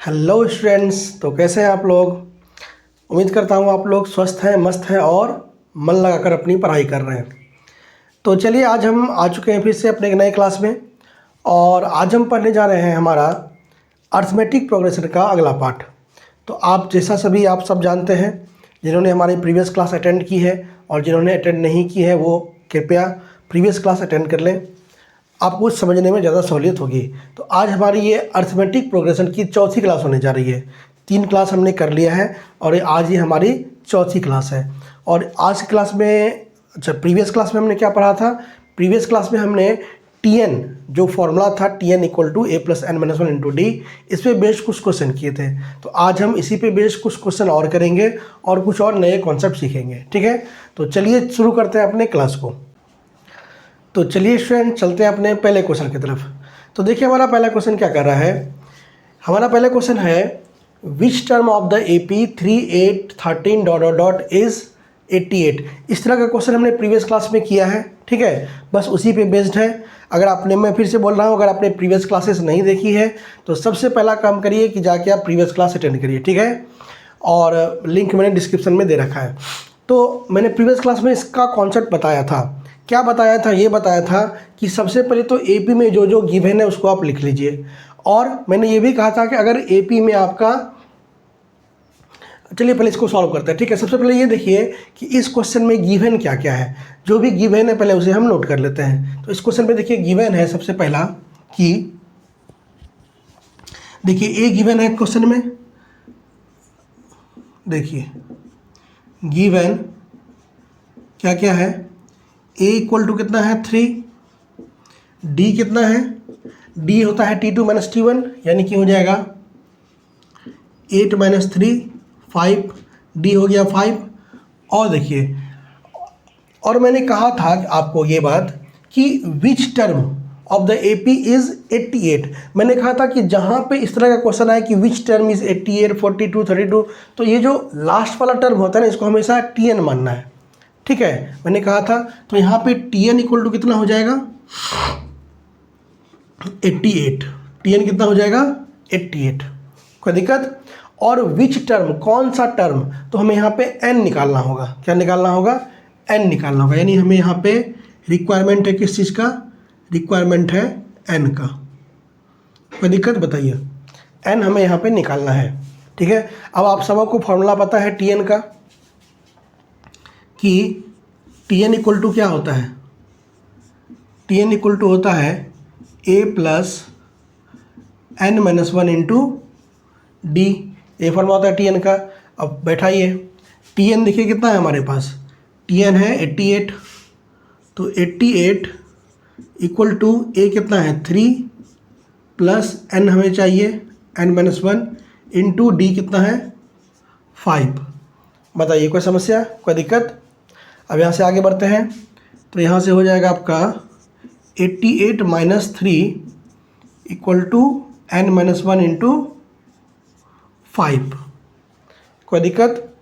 Hello students, तो कैसे हैं आप लोग। उम्मीद करता हूँ आप लोग स्वस्थ हैं, मस्त हैं और मन लगाकर अपनी पढ़ाई कर रहे हैं। तो चलिए, आज हम आ चुके हैं फिर से अपने एक नए क्लास में और आज हम पढ़ने जा रहे हैं हमारा अर्थमेटिक प्रोग्रेशन का अगला पार्ट। तो आप सब जानते हैं, जिन्होंने हमारी प्रीवियस क्लास अटेंड की है और जिन्होंने अटेंड नहीं की है वो कृपया प्रीवियस क्लास अटेंड कर लें, आपको समझने में ज़्यादा सहूलियत होगी। तो आज हमारी ये अर्थमेटिक प्रोग्रेशन की चौथी क्लास होने जा रही है। 3 क्लास हमने कर लिया है और आज ये हमारी चौथी क्लास है। और आज की क्लास में प्रीवियस क्लास में हमने क्या पढ़ा था। प्रीवियस क्लास में हमने Tn जो फॉर्मूला था Tn equal to a+n-1 into D, इस पर बेस्ड कुछ क्वेश्चन किए थे। तो आज हम इसी पे बेस्ड कुछ क्वेश्चन और करेंगे और कुछ और नए कॉन्सेप्ट सीखेंगे। ठीक है, तो चलिए शुरू करते हैं अपने क्लास को। तो चलिए स्टूडेंट, चलते हैं अपने पहले क्वेश्चन की तरफ। तो देखिए हमारा पहला क्वेश्चन क्या कर रहा है। हमारा पहला क्वेश्चन है which term of the AP 3813 ... is 88। इस तरह का क्वेश्चन हमने प्रीवियस क्लास में किया है। ठीक है, बस उसी पे बेस्ड है। अगर आपने, मैं फिर से बोल रहा हूँ, अगर आपने प्रीवियस क्लासेस नहीं देखी है तो सबसे पहला काम करिए कि जाके आप प्रीवियस क्लास अटेंड करिए। ठीक है, और लिंक मैंने डिस्क्रिप्शन में दे रखा है। तो मैंने प्रीवियस क्लास में इसका कॉन्सेप्ट बताया था। क्या बताया था? ये बताया था कि सबसे पहले तो AP में जो जो गिवन है उसको आप लिख लीजिए। और मैंने ये भी कहा था कि अगर AP में आपका, चलिए पहले इसको सॉल्व करते हैं। ठीक है, सबसे पहले ये देखिए कि इस क्वेश्चन में गिवन क्या क्या है। जो भी गिवन है पहले उसे हम नोट कर लेते हैं। तो इस क्वेश्चन में देखिए गिवन है सबसे पहला कि देखिए A गिवन है क्वेश्चन में। देखिए गिवन क्या क्या है। A इक्वल टू कितना है 3, D कितना है, D होता है T2 - T1, यानी कि हो जाएगा 8 - 3 5, D हो गया 5। और देखिए, और मैंने कहा था आपको ये बात कि which term of the AP is 88। मैंने कहा था कि जहाँ पे इस तरह का क्वेश्चन आए कि विच टर्म इज़ 88, 42, 32, तो ये जो लास्ट वाला टर्म होता है ना, इसको हमेशा Tn मानना है। ठीक है, मैंने कहा था। तो यहाँ पे Tn इक्वल टू कितना हो जाएगा 88। Tn कितना हो जाएगा 88, कोई दिक्कत। और विच टर्म, कौन सा टर्म, तो हमें यहाँ पे n निकालना होगा। क्या निकालना होगा? n निकालना होगा। यानी हमें यहाँ पे रिक्वायरमेंट है किस चीज़ का? रिक्वायरमेंट है n का। कोई दिक्कत बताइए, n हमें यहाँ पे निकालना है। ठीक है, अब आप सबको फॉर्मूला पता है Tn का कि Tn इक्वल टू क्या होता है। Tn इक्वल टू होता है a+n-1 इंटू डी। ये फॉर्मूला होता है Tn का। अब बैठाइए, Tn देखिए कितना है हमारे पास। Tn है 88, तो 88 इक्वल टू a कितना है 3 प्लस n हमें चाहिए n-1 इंटू डी कितना है 5। बताइए कोई समस्या, कोई दिक्कत। अब यहाँ से आगे बढ़ते हैं। तो यहाँ से हो जाएगा आपका 88 - 3 इक्वल टू n-1 इंटू 5। कोई दिक्कत।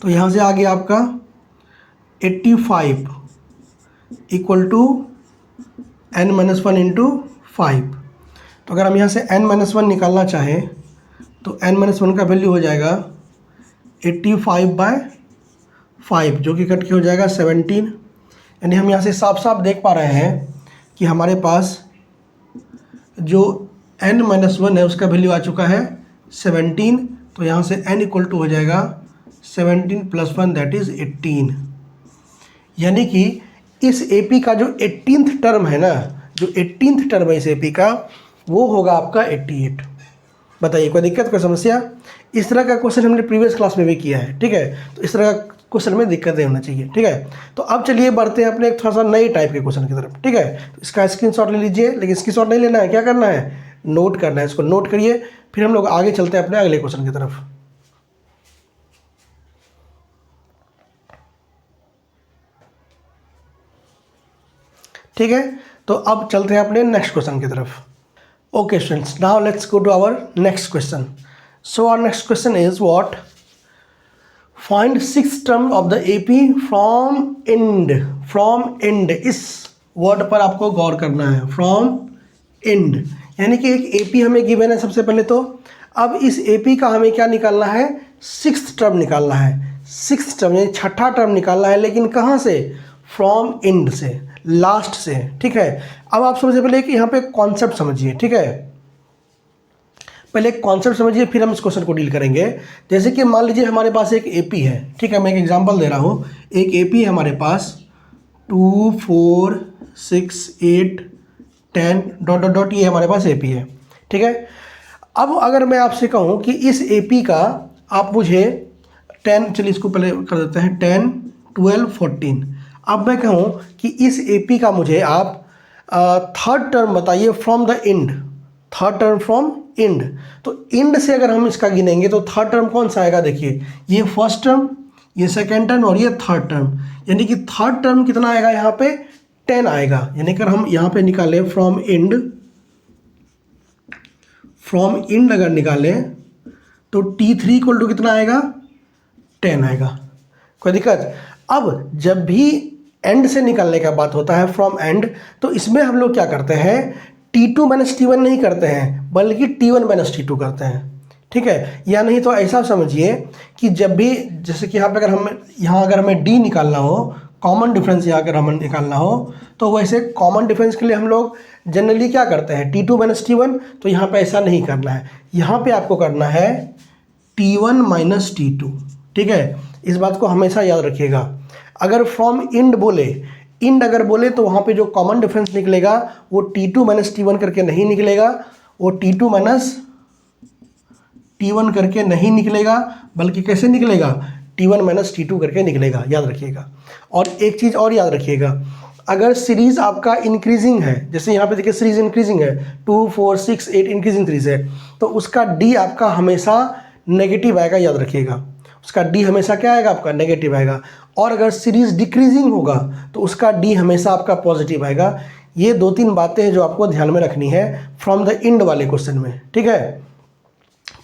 तो यहाँ से आगे आपका 85 इक्वल टू n-1 इंटू 5। तो अगर हम यहाँ से n-1 निकालना चाहें तो n-1 का वैल्यू हो जाएगा 85/5, जो कि कट के हो जाएगा 17। यानी हम यहाँ से साफ साफ देख पा रहे हैं कि हमारे पास जो n-1 है उसका वैल्यू आ चुका है 17। तो यहाँ से n इक्वल टू हो जाएगा 17 + 1 दैट इज़ 18। यानी कि इस AP का जो 18th टर्म है ना, जो 18th टर्म है इस AP का, वो होगा आपका 88। बताइए कोई दिक्कत, कोई समस्या। इस तरह का क्वेश्चन हमने प्रीवियस क्लास में भी किया है। ठीक है, तो इस तरह का क्वेश्चन में दिक्कत नहीं होना चाहिए। ठीक है, तो अब चलिए बढ़ते हैं अपने एक थोड़ा सा नए टाइप के क्वेश्चन की तरफ। ठीक है, तो इसका स्क्रीनशॉट ले लीजिए, लेकिन स्क्रीनशॉट नहीं लेना है, क्या करना है, नोट करना है। इसको नोट करिए, फिर हम लोग आगे चलते हैं अपने अगले क्वेश्चन की तरफ। ठीक है, तो अब चलते हैं अपने नेक्स्ट क्वेश्चन की तरफ। Okay students, now let's go to our next question. So our next question is what? Find 6th term of the AP from end. From end, इस वर्ड पर आपको गौर करना है। फ्रॉम एंड यानी कि एक ए पी हमें गिवन है सबसे पहले। तो अब इस ए पी का हमें क्या निकालना है, सिक्स्थ टर्म निकालना है, सिक्स्थ टर्म यानी छठा टर्म निकालना है, लेकिन कहाँ से, फ्रॉम इंड से, लास्ट से। ठीक है, अब आप सबसे पहले कि यहाँ पे कॉन्सेप्ट समझिए। ठीक है, पहले एक कॉन्सेप्ट समझिए, फिर हम इस क्वेश्चन को डील करेंगे। जैसे कि मान लीजिए हमारे पास एक एपी है। ठीक है, मैं एक एग्जांपल दे रहा हूँ। एक एपी है हमारे पास 2 4 6 8 10 डॉट डॉट डॉट, ये हमारे पास एपी है। ठीक है, अब अगर मैं आपसे कहूँ कि इस एपी का आप मुझे 10, चलिए इसको पहले कर देते हैं 10 12 14। अब मैं कहूँ कि इस एपी का मुझे आप थर्ड टर्म बताइए from the end, third term from end. तो इंड से अगर हम इसका गिनेंगे तो थर्ड टर्म कौन सा आएगा, देखिए ये फर्स्ट टर्म, ये सेकेंड टर्म और ये थर्ड टर्म, यानी कि थर्ड टर्म कितना आएगा यहाँ पे 10 आएगा। यानी अगर हम यहाँ पे निकालें फ्रॉम इंड, फ्रॉम इंड अगर निकालें तो T3 इक्वल टू कितना आएगा, 10 आएगा। कोई दिक्कत। अब जब भी एंड से निकालने का बात होता है, फ्रॉम एंड, तो इसमें हम लोग क्या करते हैं, T2 माइनस T1 नहीं करते हैं, बल्कि T1 माइनस T2 करते हैं। ठीक है, या नहीं तो ऐसा समझिए कि जब भी, जैसे कि यहाँ पे अगर हमें D निकालना हो, कॉमन डिफरेंस यहाँ अगर हमें निकालना हो, तो वैसे कॉमन डिफरेंस के लिए हम लोग जनरली क्या करते हैं, T2 माइनस T1। तो यहाँ पे ऐसा नहीं करना है, यहाँ पे आपको करना है T1 माइनस T2। ठीक है, इस बात को हमेशा याद रखिएगा। अगर फ्रॉम इंड बोले, इंड अगर बोले तो वहाँ पे जो कॉमन डिफरेंस निकलेगा वो T2 माइनस T1 करके नहीं निकलेगा, वो T2 माइनस T1 करके नहीं निकलेगा, बल्कि कैसे निकलेगा, T1 माइनस T2 करके निकलेगा, याद रखिएगा। और एक चीज़ और याद रखिएगा, अगर सीरीज़ आपका इंक्रीजिंग है, जैसे यहाँ पे देखिए सीरीज़ इंक्रीजिंग है, 2 4 6 8 इंक्रीजिंग सीरीज़ है, तो उसका D आपका हमेशा नेगेटिव आएगा, याद रखिएगा। उसका D हमेशा क्या आएगा, आपका नेगेटिव आएगा। और अगर सीरीज़ डिक्रीजिंग होगा तो उसका D हमेशा आपका पॉजिटिव आएगा। ये 2-3 बातें हैं जो आपको ध्यान में रखनी है फ्रॉम द इंड वाले क्वेश्चन में। ठीक है,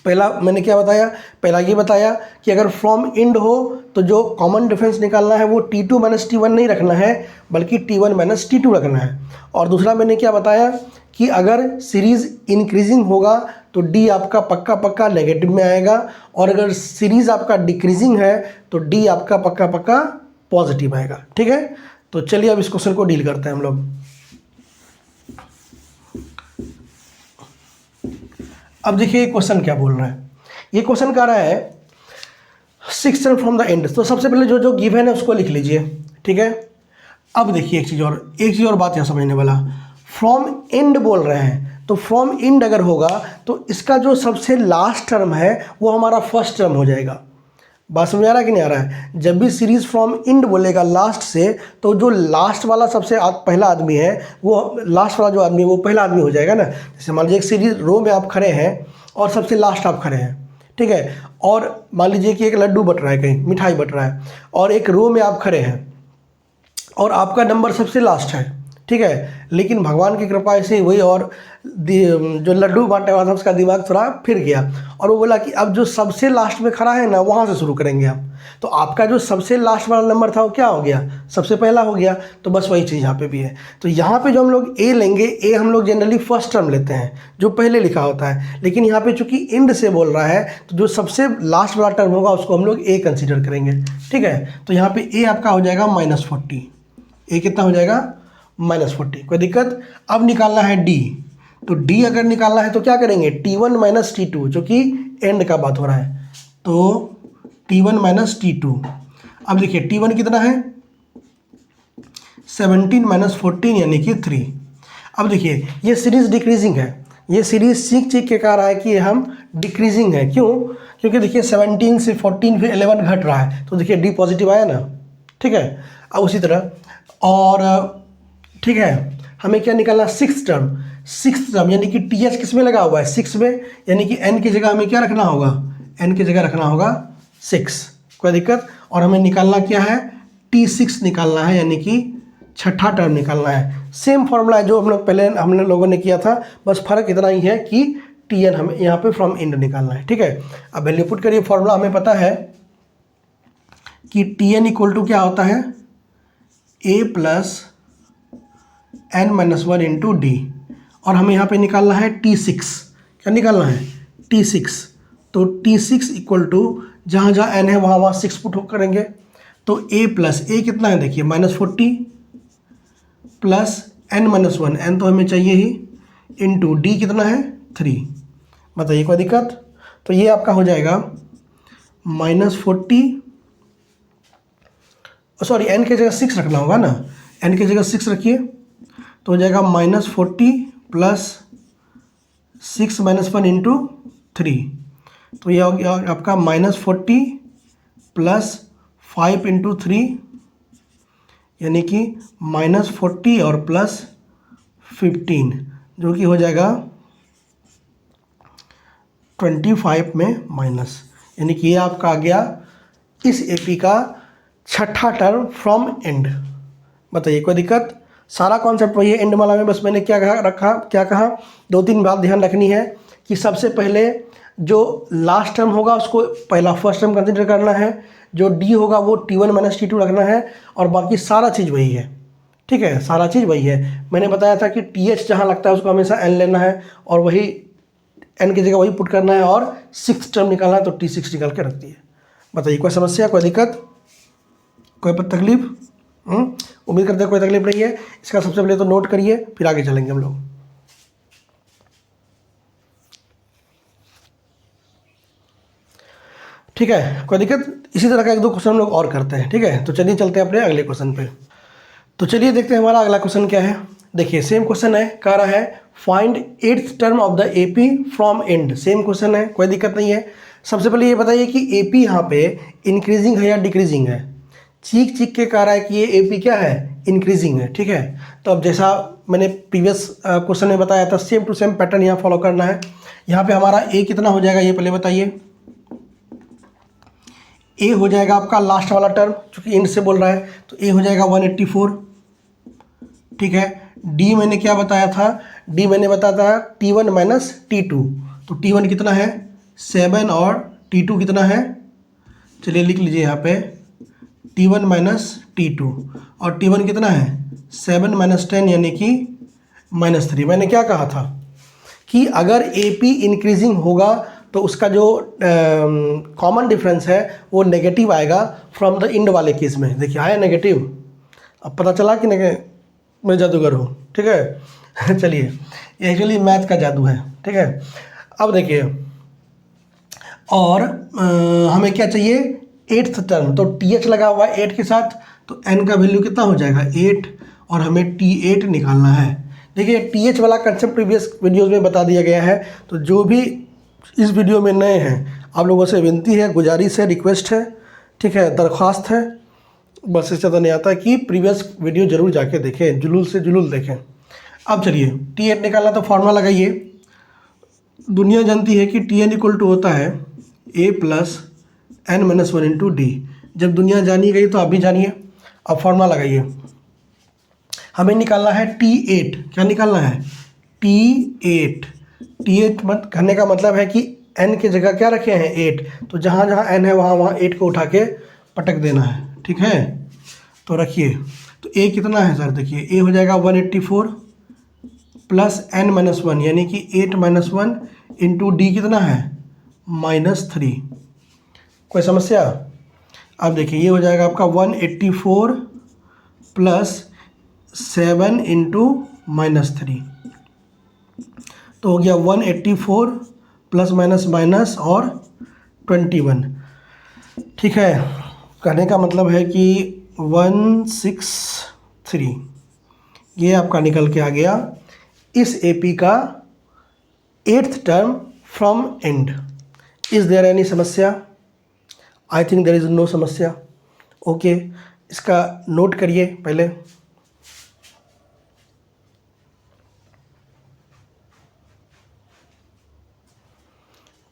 पहला मैंने क्या बताया, पहला ये बताया कि अगर फ्रॉम इंड हो तो जो कॉमन डिफरेंस निकालना है वो T2 माइनस T1 नहीं रखना है, बल्कि T1 माइनस T2 रखना है। और दूसरा मैंने क्या बताया कि अगर सीरीज़ इंक्रीजिंग होगा तो D आपका पक्का पक्का नेगेटिव में आएगा, और अगर सीरीज़ आपका डिक्रीजिंग है तो D आपका पक्का पक्का पॉजिटिव आएगा। ठीक है, तो चलिए अब इस क्वेश्चन को डील करते हैं हम लोग। अब देखिए क्वेश्चन क्या बोल रहा है, ये क्वेश्चन कह रहा है sixth term from the end. तो सबसे पहले जो गिवन है उसको लिख लीजिए। ठीक है, अब देखिए एक चीज़ और बात यहाँ समझने वाला, फ्रॉम एंड बोल रहे हैं, तो फ्रॉम एंड अगर होगा तो इसका जो सबसे लास्ट टर्म है वो हमारा फर्स्ट टर्म हो जाएगा। बात समझ आ रहा है कि नहीं आ रहा है। जब भी सीरीज फ्रॉम इंड बोलेगा लास्ट से, तो जो लास्ट वाला सबसे पहला आदमी है वो, लास्ट वाला जो आदमी है वो पहला आदमी हो जाएगा ना। जैसे मान लीजिए एक सीरीज रो में आप खड़े हैं और सबसे लास्ट आप खड़े हैं। ठीक है, और मान लीजिए कि एक लड्डू बट रहा है, कहीं मिठाई बट रहा है, और एक रो में आप खड़े हैं और आपका नंबर सबसे लास्ट है। ठीक है, लेकिन भगवान की कृपा से वही, और जो लड्डू बांटने वाला था उसका दिमाग थोड़ा फिर गया और वो बोला कि अब जो सबसे लास्ट में खड़ा है ना, वहाँ से शुरू करेंगे हम। तो आपका जो सबसे लास्ट वाला नंबर था वो क्या हो गया, सबसे पहला हो गया। तो बस वही चीज़ यहाँ पे भी है। तो यहाँ पे जो हम लोग ए लेंगे, ए हम लोग जनरली फर्स्ट टर्म लेते हैं जो पहले लिखा होता है, लेकिन यहाँ पे चूंकि इंड से बोल रहा है तो जो सबसे लास्ट वाला टर्म होगा उसको हम लोग ए कंसिडर करेंगे। ठीक है, तो यहाँ पे ए आपका हो जाएगा -40। ए कितना हो जाएगा, -40। कोई दिक्कत। अब निकालना है डी, तो डी अगर निकालना है तो क्या करेंगे, T1 माइनस T2, जो कि एंड का बात हो रहा है, तो T1 माइनस T2। अब देखिए T1 कितना है, 17 माइनस 14 यानी कि 3। अब देखिए ये सीरीज डिक्रीजिंग है, ये सीरीज सीख के कह रहा है कि हम डिक्रीजिंग है। क्यों, क्योंकि देखिए 17 से 14 फिर 11 घट रहा है, तो देखिए डी पॉजिटिव आया ना। ठीक है, अब उसी तरह और ठीक है, हमें क्या निकालना, सिक्स टर्म यानी कि TH किस में लगा हुआ है, 6 में, यानी कि n की जगह हमें क्या रखना होगा, n की जगह रखना होगा 6। कोई दिक्कत। और हमें निकालना क्या है, T6 निकालना है, यानी कि छठा टर्म निकालना है। सेम फॉर्मूला है जो हम लोग पहले हमने लोगों ने किया था, बस फर्क इतना ही है कि TN हमें यहाँ पे फ्रॉम इंड निकालना है। ठीक है, अब वैल्यू पुट करिए। फॉर्मूला हमें पता है कि TN इक्वल टू क्या होता है, A plus n-1 into D. और हमें यहाँ पे निकालना है T6। क्या निकालना है? T6। तो T6 इक्वल टू जहाँ जहाँ n है वहाँ वहाँ 6 पुट करेंगे। तो a प्लस a कितना है देखिए -40 प्लस n-1, n तो हमें चाहिए ही, इंटू d कितना है 3। बताइए कोई दिक्कत? तो ये आपका हो जाएगा -40, सॉरी n की जगह 6 रखना होगा ना, n की जगह 6 रखिए तो हो जाएगा -40 प्लस 6 - 1 इंटू 3। तो ये हो गया आपका -40 प्लस 5 इंटू 3, यानी कि -40 और प्लस 15, जो कि हो जाएगा 25 में माइनस, यानी कि ये आपका आ गया इस एपी का छठा टर्म फ्रॉम एंड। बताइए कोई दिक्कत? सारा कॉन्सेप्ट वही है एंड वाला में, बस मैंने क्या कहा 2-3 बात ध्यान रखनी है कि सबसे पहले जो लास्ट टर्म होगा उसको पहला फर्स्ट टर्म कंसिडर करना है, जो डी होगा वो T1 - T2 रखना है, और बाकी सारा चीज़ वही है। ठीक है, सारा चीज़ वही है। मैंने बताया था कि TH जहाँ लगता है उसको हमेशा n लेना है और वही n की जगह वही पुट करना है, और 6 टर्म निकालना है तो T6 निकाल के रख दिए। बताइए कोई समस्या, कोई दिक्कत, कोई तकलीफ? उम्मीद करते हैं कोई तकलीफ नहीं है। इसका सबसे पहले तो नोट करिए, फिर आगे चलेंगे हम लोग। ठीक है, कोई दिक्कत? इसी तरह का 1-2 क्वेश्चन हम लोग और करते हैं। ठीक है, तो चलिए चलते हैं अपने अगले क्वेश्चन पे। तो चलिए देखते हैं हमारा अगला क्वेश्चन क्या है। देखिए सेम क्वेश्चन है, कह रहा है find 8th term of the AP from and. Same question है, कोई दिक्कत नहीं है। सबसे पहले ये बताइए कि एपी यहाँ पे इंक्रीजिंग है या डिक्रीजिंग है? चीख के कह रहा है कि ये एपी क्या है? इंक्रीजिंग है। ठीक है, तो अब जैसा मैंने प्रीवियस क्वेश्चन में बताया था, सेम टू सेम पैटर्न यहाँ फॉलो करना है। यहाँ पे हमारा ए कितना हो जाएगा ये पहले बताइए। ए हो जाएगा आपका लास्ट वाला टर्म, चूँकि एंड से बोल रहा है तो ए हो जाएगा 184। ठीक है, डी मैंने क्या बताया था? डी मैंने बताया था T1 - T2। तो T1 कितना है 7 और T2 कितना है? चलिए लिख लीजिए यहाँ पे T1 - T2, और T1 कितना है 7 - 10 यानी कि -3। मैंने क्या कहा था कि अगर AP इंक्रीजिंग होगा तो उसका जो कॉमन डिफरेंस है वो नेगेटिव आएगा फ्रॉम द इंड वाले केस में। देखिए आया नेगेटिव, अब पता चला कि मैं जादूगर हूँ। ठीक है चलिए, ये एक्चुअली मैथ का जादू है। ठीक है, अब देखिए, और हमें क्या चाहिए 8th टर्म, तो TH लगा हुआ है 8 के साथ, तो n का वैल्यू कितना हो जाएगा 8, और हमें T8 निकालना है। देखिए TH वाला कंसेप्ट प्रीवियस वीडियोज़ में बता दिया गया है, तो जो भी इस वीडियो में नए हैं आप लोगों से विनती है, गुजारिश है, रिक्वेस्ट है, ठीक है, दरख्वास्त है, बस इससे ज़्यादा नहीं आता कि प्रीवियस वीडियो ज़रूर जाके देखें, जुलूल से जुलूल देखें। अब चलिए T8 निकालना, तो फॉर्मूला लगाइए। दुनिया जानती है कि Tn इक्वल टू होता है A plus n-1 into D. जब दुनिया जानी गई तो आप भी जानिए। अब फॉर्मूला लगाइए, हमें निकालना है T8। क्या निकालना है? T8। T8 मत करने का मतलब है कि n की जगह क्या रखे हैं 8, तो जहाँ जहाँ n है वहाँ वहाँ 8 को उठा के पटक देना है। ठीक है, तो रखिए, तो a कितना है सर? देखिए a हो जाएगा 184 प्लस n-1 यानी कि 8 - 1 इंटू डी कितना है -3। कोई समस्या? अब देखिए ये हो जाएगा आपका 184 प्लस 7 इंटू -3, तो हो गया 184 प्लस माइनस माइनस और 21। ठीक है, कहने का मतलब है कि 163 ये आपका निकल के आ गया इस एपी का 8th term from end. Is there any समस्या? I think there is no समस्या। ओके, इसका नोट करिए पहले।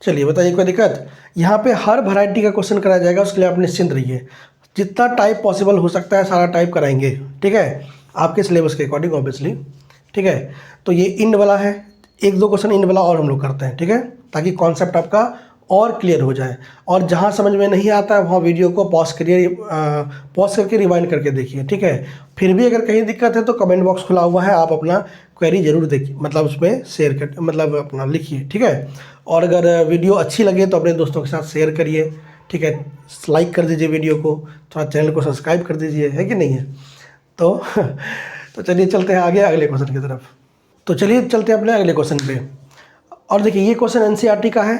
चलिए बताइए कोई दिक्कत? यहाँ पे हर वैरायटी का क्वेश्चन कराया जाएगा, उसके लिए आप निश्चिंत रहिए। जितना टाइप पॉसिबल हो सकता है सारा टाइप कराएंगे। ठीक है, आपके सिलेबस के अकॉर्डिंग ऑब्वियसली। ठीक है, तो ये इंड वाला है, 1-2 क्वेश्चन इंड वाला और हम लोग करते हैं। ठीक है, ताकि कॉन्सेप्ट आपका और क्लियर हो जाए। और जहाँ समझ में नहीं आता है वहाँ वीडियो को पॉज करिए, पॉज करके रिवाइंड करके देखिए। ठीक है, फिर भी अगर कहीं दिक्कत है तो कमेंट बॉक्स खुला हुआ है, आप अपना क्वेरी ज़रूर देखिए, मतलब उसमें शेयर कर, मतलब अपना लिखिए, ठीक है। और अगर वीडियो अच्छी लगे तो अपने दोस्तों के साथ शेयर करिए, ठीक है। लाइक कर दीजिए वीडियो को, थोड़ा चैनल को सब्सक्राइब कर दीजिए, है कि नहीं है। तो तो चलिए चलते हैं आगे अगले क्वेश्चन की तरफ। तो चलिए चलते हैं अपने अगले क्वेश्चन पे। और देखिए ये क्वेश्चन एनसीईआरटी का है।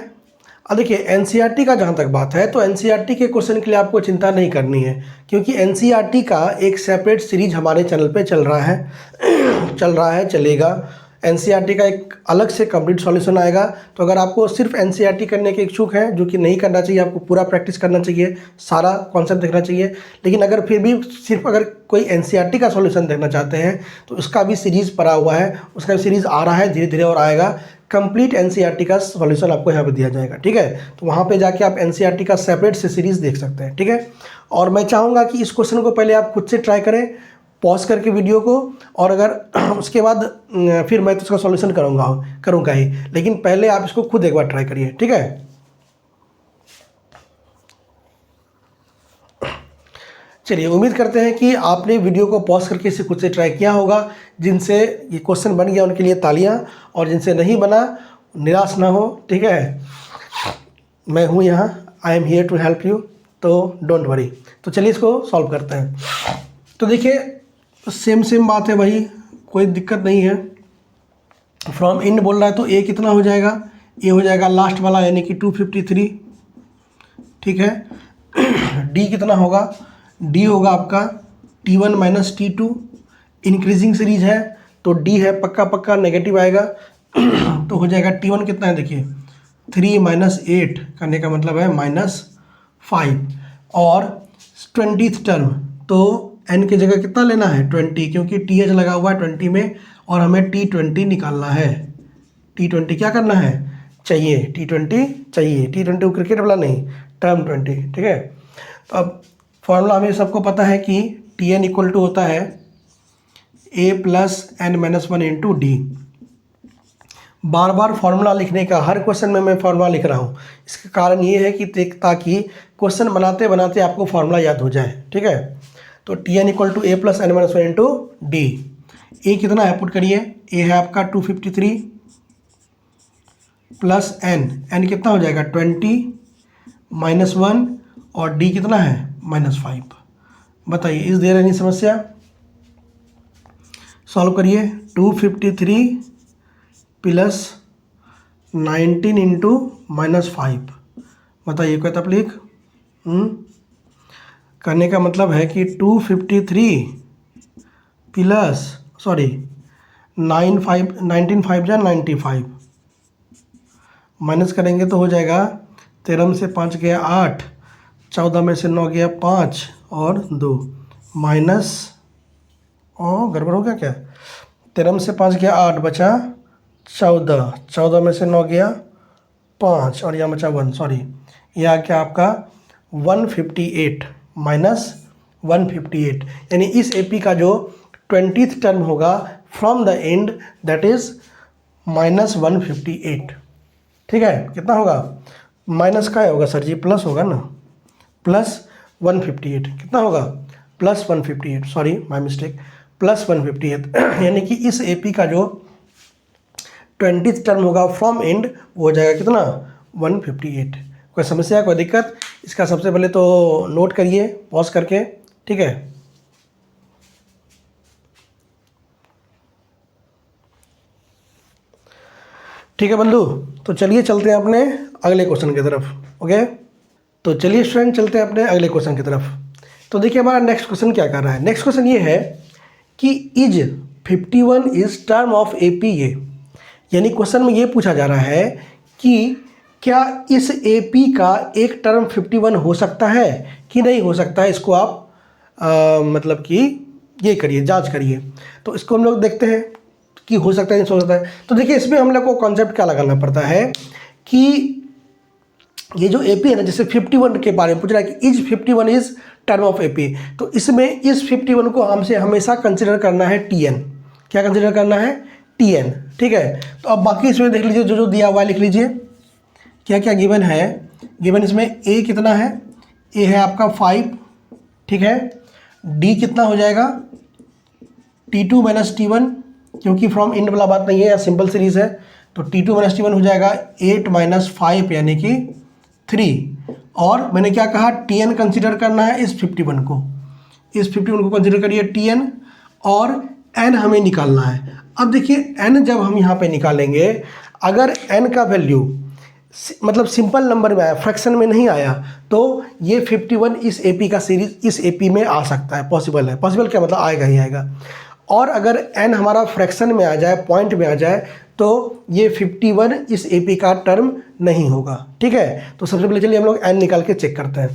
अब देखिए एनसीईआरटी का जहाँ तक बात है तो एनसीईआरटी के क्वेश्चन के लिए आपको चिंता नहीं करनी है, क्योंकि एनसीईआरटी का एक सेपरेट सीरीज हमारे चैनल पे चल रहा है चलेगा। एनसीईआरटी का एक अलग से कंप्लीट सॉल्यूशन आएगा। तो अगर आपको सिर्फ एनसीईआरटी करने के इच्छुक हैं, जो कि नहीं करना चाहिए, आपको पूरा प्रैक्टिस करना चाहिए, सारा कॉन्सेप्ट देखना चाहिए, लेकिन अगर फिर भी सिर्फ अगर कोई एनसीईआरटी का सॉल्यूशन देखना चाहते हैं तो उसका भी सीरीज़ पड़ा हुआ है, उसका भी सीरीज़ आ रहा है, धीरे धीरे और आएगा। कंप्लीट एनसीईआरटी का सॉल्यूशन आपको यहाँ पे दिया जाएगा, ठीक है। तो वहाँ पे जाके आप एनसीईआरटी का सेपरेट से सीरीज़ देख सकते हैं, ठीक है। और मैं चाहूँगा कि इस क्वेश्चन को पहले आप खुद से ट्राई करें, पॉज करके वीडियो को, और अगर उसके बाद फिर मैं तो उसका सॉल्यूशन करूँगा ही, लेकिन पहले आप इसको खुद एक बार ट्राई करिए, ठीक है। चलिए उम्मीद करते हैं कि आपने वीडियो को पॉज करके इसे खुद से ट्राई किया होगा। जिनसे ये क्वेश्चन बन गया उनके लिए तालियां, और जिनसे नहीं बना निराश ना हो, ठीक है। मैं हूँ यहाँ, I am here to help you, तो डोंट वरी। तो चलिए इसको सॉल्व करते हैं। तो देखिए सेम बात है भाई, कोई दिक्कत नहीं है। फ्रॉम इन बोल रहा है तो ए कितना हो जाएगा, ए हो जाएगा लास्ट वाला यानी कि 253, ठीक है। डी कितना होगा, डी होगा आपका T1 minus T2, increasing series है तो डी है पक्का पक्का नेगेटिव आएगा। तो हो जाएगा T1 कितना है देखिए 3 माइनस 8 करने का मतलब है -5, और 20th टर्म तो n की जगह कितना लेना है 20, क्योंकि TH लगा हुआ है 20 में, और हमें T20 निकालना है। T20 क्या करना है चाहिए, T20 चाहिए, T20 वो क्रिकेट वाला नहीं, टर्म 20, ठीक है। तो अब फॉर्मूला हमें सबको पता है कि Tn इक्वल टू होता है a plus n minus 1 into D. Bar bar formula लिखने का, हर क्वेश्चन में मैं फार्मूला लिख रहा हूँ, इसका कारण ये है कि ताकि क्वेश्चन बनाते बनाते आपको फार्मूला याद हो जाए, ठीक है। तो Tn equal to a plus n minus 1 into D. A कितना है पुट करिए, ए है आपका 253 प्लस n कितना हो जाएगा 20 माइनस 1, और डी कितना है -5। बताइए इस देर एनी समस्या, सॉल्व करिए। 253 प्लस 19 इंटू -5, बताइए कोई तकलीफ। करने का मतलब है कि 253 प्लस 19 5 जा 95, माइनस करेंगे तो हो जाएगा 13 में से 5 गया 8, 14 में से 9 गया 5 और 2, माइनस गड़बड़ हो गया क्या, 13 में से 5 गया 8, बचा 14, 14 में से 9 गया 5 और यहाँ बचा 1, यह क्या आपका 158 माइनस 158, यानी इस एपी का जो 20th टर्म होगा from the end that is -158, ठीक है। कितना होगा, माइनस का होगा सर जी, प्लस होगा ना, +158 कितना होगा +158, सॉरी माय मिस्टेक, +158 यानी कि इस एपी का जो 20th टर्म होगा फ्रॉम एंड वो हो जाएगा कितना 158। कोई समस्या, कोई दिक्कत, इसका सबसे पहले तो नोट करिए पॉज करके, ठीक है। ठीक है बंधु, तो चलिए चलते हैं अपने अगले क्वेश्चन की तरफ, ओके। तो चलिए स्टूडेंट चलते हैं अपने अगले क्वेश्चन की तरफ। तो देखिए हमारा नेक्स्ट क्वेश्चन क्या कर रहा है, नेक्स्ट क्वेश्चन ये है कि is 51 is term of AP a, यानी क्वेश्चन में ये पूछा जा रहा है कि क्या इस एपी का एक टर्म 51 हो सकता है कि नहीं हो सकता है, इसको आप मतलब कि ये करिए, जांच करिए। तो इसको हम लोग देखते हैं कि हो सकता है नहीं हो सकता है। तो देखिए इसमें हम लोग को कॉन्सेप्ट क्या लगाना पड़ता है कि ये जो एपी है ना, जैसे 51 के बारे में पूछ रहा है कि is 51 is term of AP, तो इसमें इस 51 को हमसे हमेशा कंसिडर करना है टीएन। क्या कंसिडर करना है, टीएन, ठीक है। तो अब बाकी इसमें देख लीजिए, जो जो दिया हुआ है लिख लीजिए, क्या क्या गिवन है। गिवन इसमें ए कितना है, ए है आपका 5, ठीक है। डी कितना हो जाएगा T2 माइनस T1, क्योंकि फ्रॉम इंड वाला बात नहीं है, या सिंपल सीरीज़ है। तो T2 माइनस T1 हो जाएगा 8 माइनस 5 यानी कि 3। और मैंने क्या कहा, Tn कंसिडर करना है इस 51 को, इस 51 को कंसिडर करिए Tn, और n हमें निकालना है। अब देखिए n जब हम यहाँ पे निकालेंगे, अगर n का वैल्यू मतलब सिंपल नंबर में आया, फ्रैक्शन में नहीं आया, तो ये 51 इस AP का सीरीज इस AP में आ सकता है, पॉसिबल है। पॉसिबल क्या मतलब, आएगा ही आएगा। और अगर n हमारा फ्रैक्शन में आ जाए, पॉइंट में आ जाए, तो ये 51 इस AP का टर्म नहीं होगा। ठीक है, तो सबसे पहले चलिए हम लोग n निकाल के चेक करते हैं।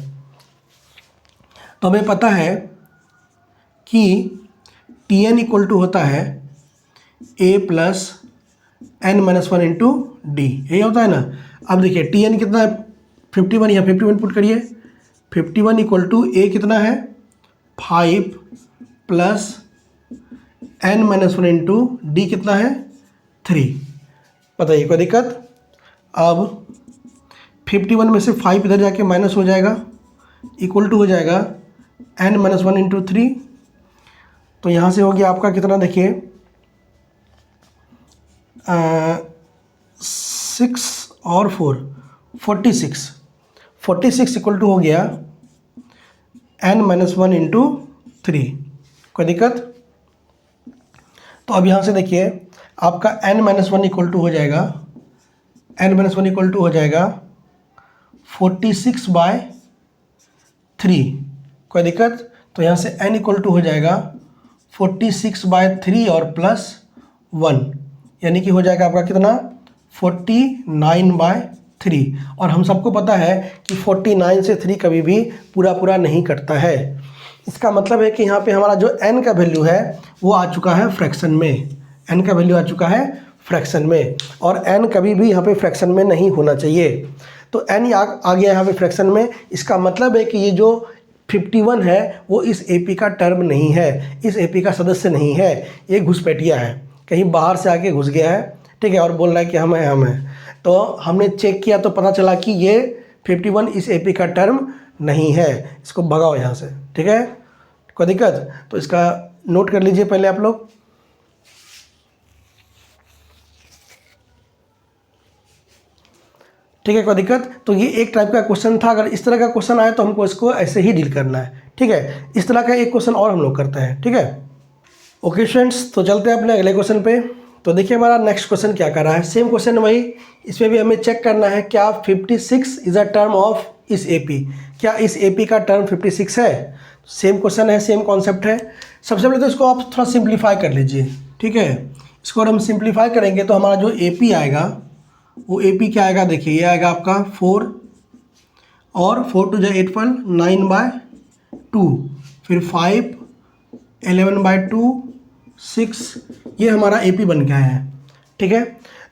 तो हमें पता है कि Tn इक्वल टू होता है a plus n minus 1 into D, यही होता है ना। अब देखिए Tn कितना है, 51, या 51 पुट करिए। 51 इक्वल टू a कितना है 5 plus n minus 1 into D कितना है 3। बताइए कोई दिक्कत। अब 51 में से 5 इधर जाके माइनस हो जाएगा, इक्वल टू हो जाएगा n माइनस 1 इंटू 3। तो यहाँ से हो गया आपका कितना, देखिए 6 और 4 46 इक्वल टू हो गया n माइनस 1 इंटू 3। कोई दिक्कत। तो अब यहाँ से देखिए आपका n माइनस 1 इक्वल टू हो जाएगा, n माइनस 1 इक्वल टू हो जाएगा 46/3। कोई दिक्कत। तो यहाँ से n इक्वल टू हो जाएगा 46/3 और प्लस 1, यानी कि हो जाएगा आपका कितना 49/3। और हम सबको पता है कि 49 से 3 कभी भी पूरा पूरा नहीं कटता है। इसका मतलब है कि यहाँ पे हमारा जो n का वैल्यू है वो आ चुका है फ्रैक्शन में, n का वैल्यू आ चुका है फ्रैक्शन में, और n कभी भी यहाँ पे फ्रैक्शन में नहीं होना चाहिए। तो n आ गया यहाँ पे फ्रैक्शन में। इसका मतलब है कि ये जो 51 है वो इस AP का टर्म नहीं है, इस AP का सदस्य नहीं है, ये घुसपैठिया है, कहीं बाहर से आके घुस गया है। ठीक है, और बोल रहा है कि हम हैं। तो हमने चेक किया तो पता चला कि ये 51 इस AP का टर्म नहीं है। इसको भगाओ यहाँ से। ठीक है, कोई दिक्कत। तो इसका नोट कर लीजिए पहले आप लोग। ठीक है, कोई दिक्कत। तो ये एक टाइप का क्वेश्चन था। अगर इस तरह का क्वेश्चन आए तो हमको इसको ऐसे ही डील करना है। ठीक है, इस तरह का एक क्वेश्चन और हम लोग करते हैं। ठीक है, ओके स्टूडेंट्स, तो चलते हैं अपने अगले क्वेश्चन पे। तो देखिए हमारा नेक्स्ट क्वेश्चन क्या कर रहा है, सेम क्वेश्चन वही, इसमें भी हमें चेक करना है क्या 56 इज़ अ टर्म ऑफ इस AP, क्या इस AP का टर्म 56 है। सेम क्वेश्चन है, सेम कॉन्सेप्ट है। सबसे पहले तो इसको आप थोड़ा सिंप्लीफाई कर लीजिए। ठीक है, इसको अगर हम सिंप्लीफाई करेंगे तो हमारा जो AP आएगा वो AP क्या आएगा, देखिए ये आएगा आपका 4, और 4 टू 8 पर 9/2, फिर 5 11/2 6, ये हमारा AP बन गया है। ठीक है,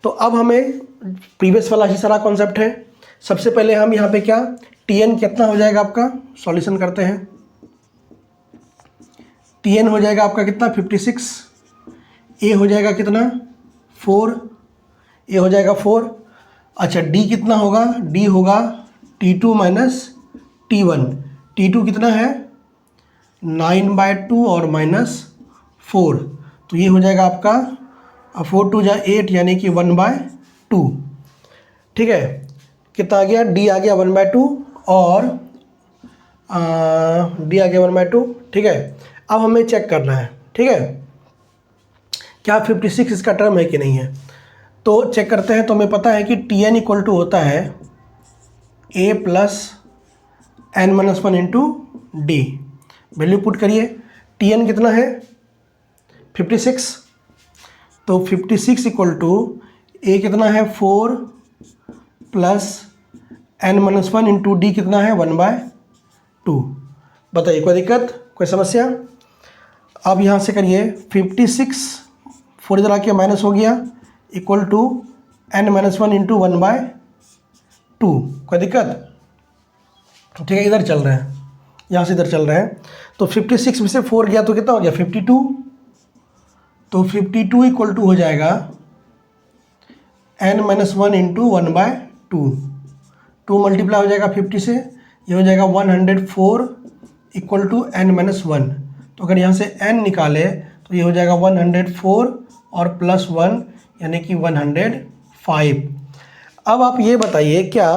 तो अब हमें प्रीवियस वाला ही सारा कॉन्सेप्ट है। सबसे पहले हम यहाँ पे क्या Tn कितना हो जाएगा आपका, सॉल्यूशन करते हैं। Tn हो जाएगा आपका कितना 56, A हो जाएगा कितना 4, A हो जाएगा 4। अच्छा D कितना होगा, D होगा T2 माइनस T1। T2 कितना है 9/2 और -4, तो ये हो जाएगा आपका 4 टू 8 यानी कि 1/2। ठीक है, कितना आ गया, D आ गया 1/2 और D आ गया 1/2। ठीक है, अब हमें चेक करना है। ठीक है, क्या 56 इसका टर्म है कि नहीं है। तो चेक करते हैं। तो हमें पता है कि Tn इक्वल टू होता है A plus n minus 1 into D. Value put करिए। Tn कितना है 56, तो 56 इक्वल टू A कितना है 4 plus n minus 1 into D कितना है 1/2। बताइए कोई दिक्कत, कोई समस्या। अब यहाँ से करिए 56, 4 इधर आके माइनस हो गया, equal to n minus 1 into 1/2। कोई दिक्कत। ठीक है, इधर चल रहे हैं, यहाँ से इधर चल रहे हैं। तो 56 में से 4 गया तो कितना हो गया 52। तो 52 इक्वल टू हो जाएगा n माइनस 1 इंटू 1/2। 2 मल्टीप्लाई हो जाएगा 50 से, ये हो जाएगा 104 इक्वल टू n माइनस 1। तो अगर यहाँ से n निकाले तो ये हो जाएगा 104 और +1 यानी कि 105। अब आप ये बताइए क्या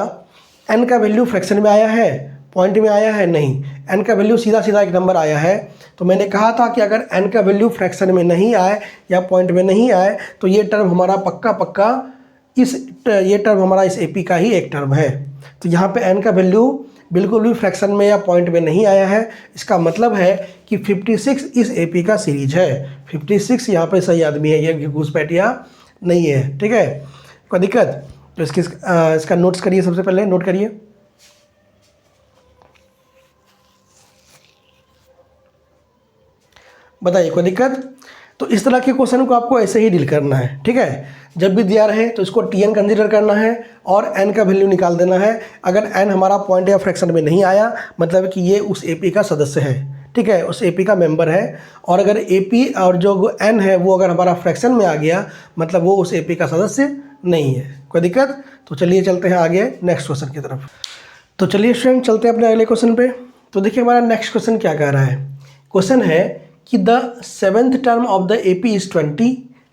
n का वैल्यू फ्रैक्शन में आया है, पॉइंट में आया है? नहीं, n का वैल्यू सीधा सीधा एक नंबर आया है। तो मैंने कहा था कि अगर n का वैल्यू फ्रैक्शन में नहीं आए या पॉइंट में नहीं आए तो ये टर्म हमारा पक्का ये टर्म हमारा इस AP का ही एक टर्म है। तो यहाँ पे n का वैल्यू बिल्कुल भी फ्रैक्शन में या पॉइंट में नहीं आया है। इसका मतलब है कि 56 इस AP का सीरीज है। 56 यहाँ पे सही आदमी है, ये घुसपैठिया नहीं है। ठीक है, कोई दिक्कत? तो इसका नोट्स करिए, सबसे पहले नोट करिए। बताइए कोई दिक्कत? तो इस तरह के क्वेश्चन को आपको ऐसे ही डील करना है। ठीक है, जब भी दिया रहे तो इसको Tn कंसीडर करना है और n का वैल्यू निकाल देना है। अगर n हमारा पॉइंट या फ्रैक्शन में नहीं आया मतलब कि ये उस AP का सदस्य है। ठीक है, उस AP का मेंबर है। और अगर AP और जो n है वो अगर हमारा फ्रैक्शन में आ गया मतलब वो उस AP का सदस्य नहीं है। कोई दिक्कत? तो चलिए चलते हैं आगे नेक्स्ट क्वेश्चन की तरफ। तो चलिए स्टूडेंट चलते हैं अपने अगले क्वेश्चन पे। तो देखिए हमारा नेक्स्ट क्वेश्चन क्या कह रहा है। क्वेश्चन है कि the 7th term of the AP is 20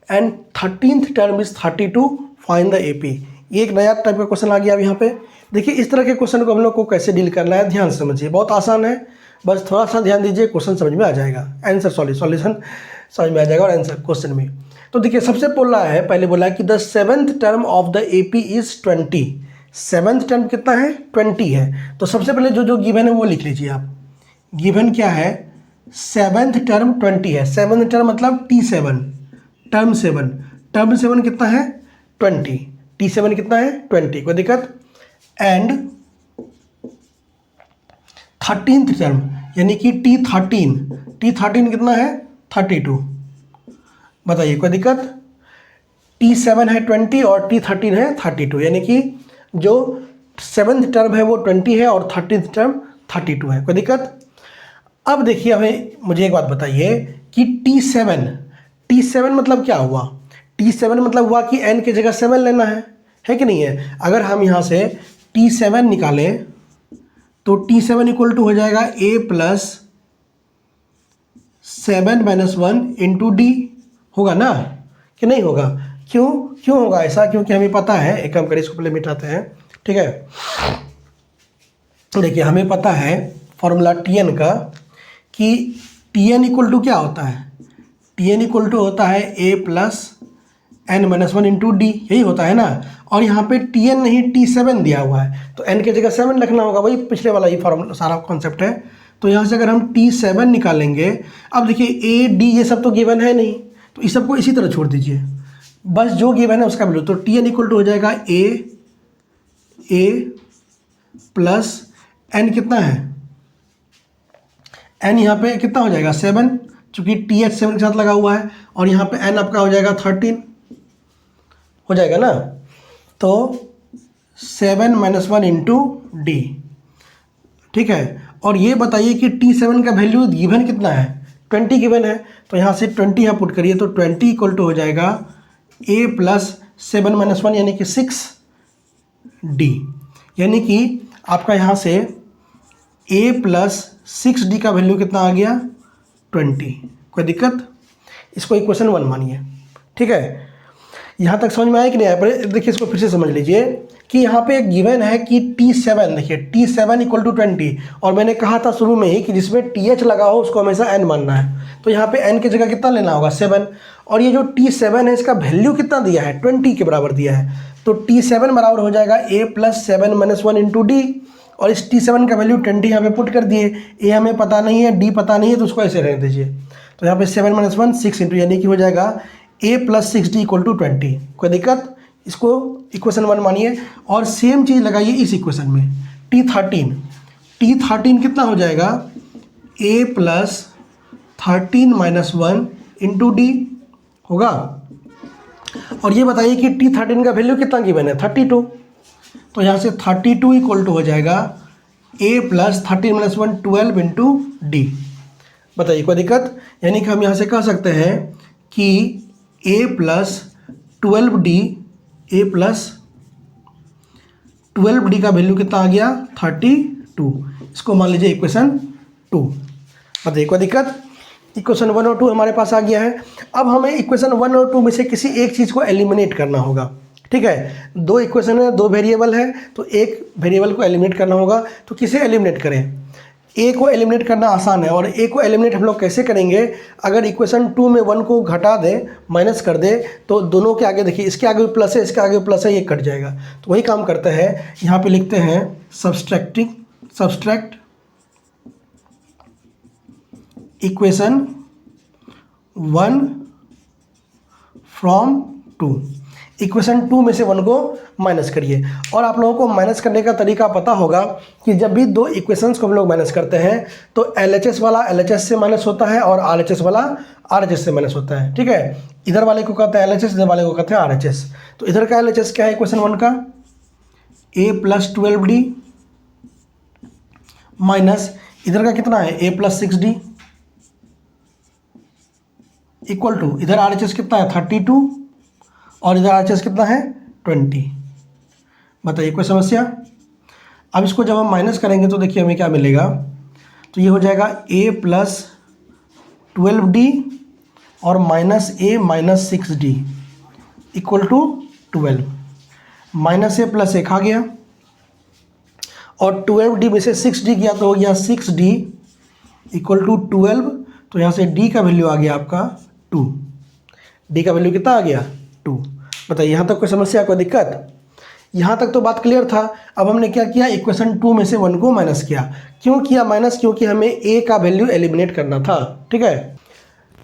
and 13th term is 32, find the AP। ये एक नया टाइप का क्वेश्चन आ गया अब यहाँ पे। देखिए इस तरह के क्वेश्चन को हम लोग को कैसे डील करना है, ध्यान से समझिए। बहुत आसान है, बस थोड़ा सा ध्यान दीजिए, क्वेश्चन समझ में आ जाएगा, आंसर सॉल्यूशन समझ में आ जाएगा और आंसर क्वेश्चन में। तो देखिए सबसे बोला है, पहले बोला है कि the 7th term of the AP is 20। 7th term कितना है? 20 है। तो सबसे पहले जो गिवन है वो लिख लीजिए आप। गिवन क्या है? 7th टर्म 20 है। 7th टर्म मतलब T7, टर्म 7। टर्म 7 कितना है? 20। T7 कितना है? 20। कोई दिक्कत? एंड 13th टर्म यानी कि T13। T13 कितना है? 32। बताइए कोई दिक्कत? T7 है 20 और T13 है 32, यानी कि जो 7th टर्म है वो 20 है और 13th टर्म 32 है। कोई दिक्कत? अब देखिए मुझे एक बात बताइए कि T7 मतलब क्या हुआ? T7 मतलब हुआ कि n की जगह 7 लेना है कि नहीं है? अगर हम यहाँ से T7 निकालें तो T7 इक्वल टू हो जाएगा A प्लस 7 - 1 इंटू D, होगा ना कि नहीं होगा? क्यों होगा ऐसा? क्योंकि हमें पता है, एक काम करिए इसको पहले मिटाते हैं। ठीक है, देखिए हमें पता है फॉर्मूला Tn का कि Tn इक्वल टू क्या होता है? Tn इक्वल टू होता है A plus n - 1 into D, यही होता है ना। और यहाँ पे Tn नहीं T7 दिया हुआ है तो n की जगह 7 रखना होगा, वही पिछले वाला ही फॉर्मूला सारा कॉन्सेप्ट है। तो यहाँ से अगर हम T7 निकालेंगे, अब देखिए A D ये सब तो गिवन है नहीं, तो इस सबको इसी तरह छोड़ दीजिए, बस जो गिवन है उसका वैल्यू। तो Tn इक्वल टू हो जाएगा A प्लस n कितना है? n यहाँ पे कितना हो जाएगा? 7, चूँकि TH 7 के साथ लगा हुआ है। और यहाँ पे n आपका हो जाएगा 13, हो जाएगा ना। तो 7 - 1 इंटू D। ठीक है, और ये बताइए कि T7 का वैल्यू गिवन कितना है? 20 गिवन है, तो यहाँ से 20 यहाँ पुट करिए तो 20 इक्वल टू हो जाएगा A प्लस 7 - 1 यानी कि 6D। यानी कि आपका यहाँ से A प्लस 6D का वैल्यू कितना आ गया? 20। कोई दिक्कत? इसको इक्वेशन 1 मानिए। ठीक है, यहाँ तक समझ में आया कि नहीं आया? पर देखिए इसको फिर से समझ लीजिए कि यहाँ पे एक गिवन है कि T7, देखिए T7 इक्वल टू 20, और मैंने कहा था शुरू में ही कि जिसमें TH लगा हो उसको हमेशा n मानना है। तो यहाँ पे n की जगह कितना लेना होगा? 7। और ये जो T7 है इसका वैल्यू कितना दिया है? 20 के बराबर दिया है। तो T7 बराबर हो जाएगा A प्लस 7 - 1 इंटू D, और इस T7 का वैल्यू 20 यहाँ पे पुट कर दिए। A हमें पता नहीं है, D पता नहीं है, तो उसको ऐसे रहने दीजिए। तो यहाँ पे 7 - 1 6 इंटू, यानी कि हो जाएगा A plus 6D equal to 20। कोई दिक्कत? इसको इक्वेशन 1 मानिए। और सेम चीज़ लगाइए इस इक्वेशन में। T13 कितना हो जाएगा? A प्लस 13 - 1 इंटू D होगा। और ये बताइए कि T13 का वैल्यू कितना गिवन है? 32। तो यहाँ से 32 इक्वल टू हो जाएगा A प्लस 13 - 1 12 इंटू D। बताइए कोई दिक्कत? यानी कि हम यहाँ से कह सकते हैं कि A plus 12D, A plus 12D का वैल्यू कितना आ गया? 32। इसको मान लीजिए इक्वेशन 2। बताइए कोई दिक्कत? इक्वेशन 1 और 2 हमारे पास आ गया है। अब हमें इक्वेशन 1 और 2 में से किसी एक चीज़ को एलिमिनेट करना होगा। ठीक है, दो इक्वेशन है, दो वेरिएबल है, तो एक वेरिएबल को एलिमिनेट करना होगा। तो किसे एलिमिनेट करें? ए को एलिमिनेट करना आसान है, और ए को एलिमिनेट हम लोग कैसे करेंगे? अगर इक्वेशन 2 में 1 को घटा दें, माइनस कर दें, तो दोनों के आगे देखिए, इसके आगे भी प्लस है, इसके आगे भी प्लस है, ये कट जाएगा। तो वही काम करते हैं, यहाँ पे लिखते हैं सब्सट्रैक्ट इक्वेशन 1 फ्रॉम 2। इक्वेशन 2 में से 1 को माइनस करिए। और आप लोगों को माइनस करने का तरीका पता होगा कि जब भी दो इक्वेशंस को हम लोग माइनस करते हैं तो LHS वाला LHS से माइनस होता है और RHS वाला RHS से माइनस होता है। ठीक है, इधर वाले को कहते हैं LHS, इधर वाले को कहते हैं RHS। तो इधर का LHS क्या है इक्वेशन 1 का? a + 12d माइनस इधर का कितना है? a + 6d इक्वल टू इधर RHS कितना है? 32 और इधर RHS कितना है? 20। बताइए कोई समस्या? अब इसको जब हम माइनस करेंगे तो देखिए हमें क्या मिलेगा। तो ये हो जाएगा a + 12d और -a - 6d equal to 12। -a + 1 आ गया और 12d में से 6d गया तो हो गया 6d इक्वल टू 12। तो यहाँ से d का वैल्यू आ गया आपका 2। d का वैल्यू कितना आ गया? 2। बताइए यहाँ तक कोई समस्या, कोई दिक्कत? यहाँ तक तो बात क्लियर था। अब हमने क्या किया? इक्वेशन 2 में से 1 को माइनस किया। क्यों किया माइनस? क्योंकि हमें a का वैल्यू एलिमिनेट करना था। ठीक है,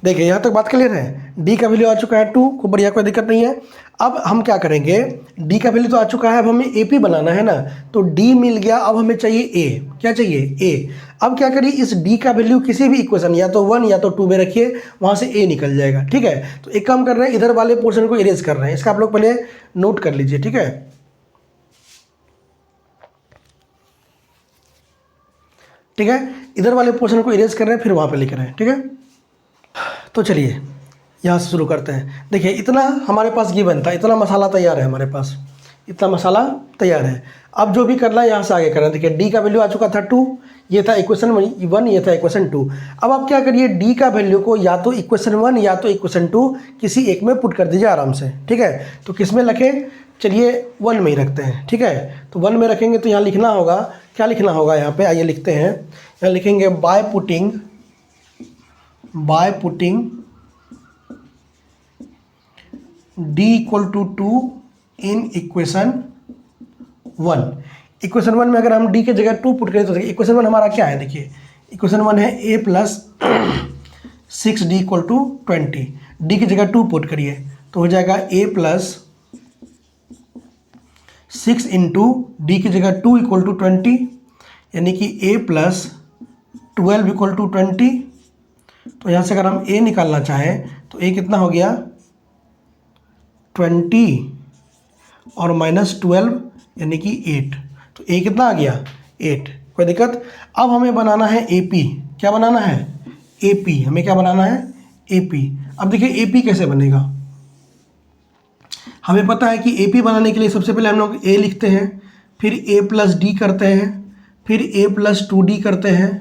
देखिए यहाँ तक बात क्लियर है। d का वैल्यू आ चुका है 2, खूब बढ़िया, कोई दिक्कत नहीं है। अब हम क्या करेंगे? d का वैल्यू तो आ चुका है, अब हमें AP बनाना है ना। तो d मिल गया, अब हमें चाहिए a। क्या चाहिए? a। अब क्या करिए? इस d का वैल्यू किसी भी इक्वेशन या तो 1 या तो 2 में रखिए, वहाँ से a निकल जाएगा। ठीक है, तो एक काम कर रहे हैं, इधर वाले पोर्शन को इरेज कर रहे हैं। इसका आप लोग पहले नोट कर लीजिए। ठीक है, ठीक है, इधर वाले पोर्शन को इरेज कर रहे हैं, फिर वहाँ पे लिख रहे हैं। ठीक है, तो चलिए यहाँ से शुरू करते हैं। देखिए इतना हमारे पास गिवन था, इतना मसाला तैयार है हमारे पास, इतना मसाला तैयार है। अब जो भी करना है यहाँ से आगे करना है। देखिए d का वैल्यू आ चुका था 2, ये था इक्वेशन 1, ये था इक्वेशन 2। अब आप क्या करिए? d का वैल्यू को या तो इक्वेशन 1 या तो इक्वेशन 2 किसी एक में पुट कर दीजिए आराम से। ठीक है, तो किस में रखें? चलिए 1 में ही रखते हैं। ठीक है, तो 1 में रखेंगे तो यहाँ लिखना होगा, क्या लिखना होगा यहाँ पे? आइए लिखते हैं। यहाँ लिखेंगे by putting d = 2 in equation 1। Equation 1 में अगर हम d के जगह 2 पुट करें तो देखिए इक्वेशन 1 हमारा क्या है? देखिए इक्वेशन 1 है a + 6d = 20। d की जगह 2 पुट करिए तो हो जाएगा a + 6 इंटू d की जगह 2 = 20, यानी कि a + 12 = 20। तो यहाँ से अगर हम a निकालना चाहें तो a कितना हो गया? 20 और -12 यानी कि 8। तो a कितना आ गया? 8। कोई दिक्कत? अब हमें बनाना है AP। क्या बनाना है? AP। हमें क्या बनाना है? AP। अब देखिए AP कैसे बनेगा। हमें पता है कि AP बनाने के लिए सबसे पहले हम लोग a लिखते हैं, फिर a + d करते हैं, फिर a + 2d करते हैं,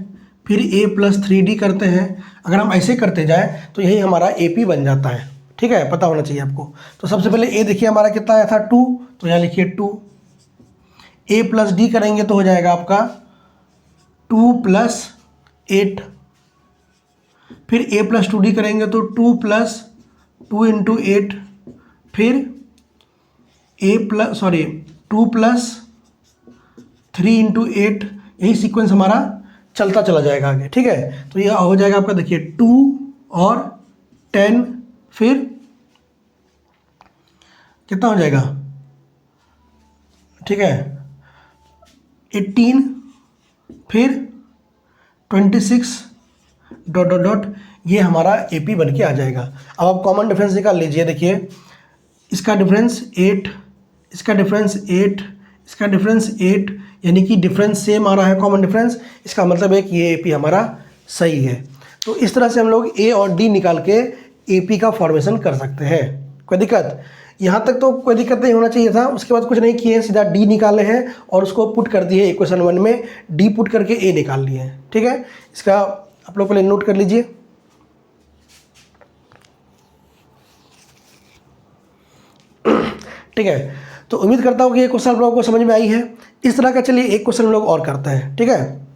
फिर a + 3d करते हैं। अगर हम ऐसे करते जाएं तो यही हमारा AP बन जाता है। ठीक है, पता होना चाहिए आपको। तो सबसे पहले a देखिए हमारा कितना आया था? 2। तो यहाँ लिखिए 2। a + d करेंगे तो हो जाएगा आपका 2 + 8। फिर a + 2d करेंगे तो 2 + 2 × 8। फिर 2 + 3 × 8। यही सीक्वेंस हमारा चलता चला जाएगा आगे। ठीक है, तो यह हो जाएगा आपका, देखिए 2 और 10, फिर कितना हो जाएगा? ठीक है, 18, फिर 26 ... ये हमारा AP बन के आ जाएगा। अब आप कॉमन डिफरेंस निकाल लीजिए। देखिए इसका डिफरेंस 8, इसका डिफरेंस 8, इसका डिफरेंस 8, यानी कि डिफरेंस सेम आ रहा है, कॉमन डिफरेंस। इसका मतलब है कि ये AP हमारा सही है। तो इस तरह से हम लोग A और D निकाल के AP का फॉर्मेशन कर सकते हैं। कोई दिक्कत? यहाँ तक तो कोई दिक्कत नहीं होना चाहिए था। उसके बाद कुछ नहीं किए, सीधा D निकाले हैं और उसको पुट कर दिए इक्वेशन 1 में, D पुट करके A निकाल लिए हैं। ठीक है, इसका आप लोग पहले नोट कर लीजिए। ठीक है, तो उम्मीद करता हूँ कि ये क्वेश्चन आप लोगों को समझ में आई है। इस तरह का चलिए एक क्वेश्चन हम लोग और करते हैं, ठीक है।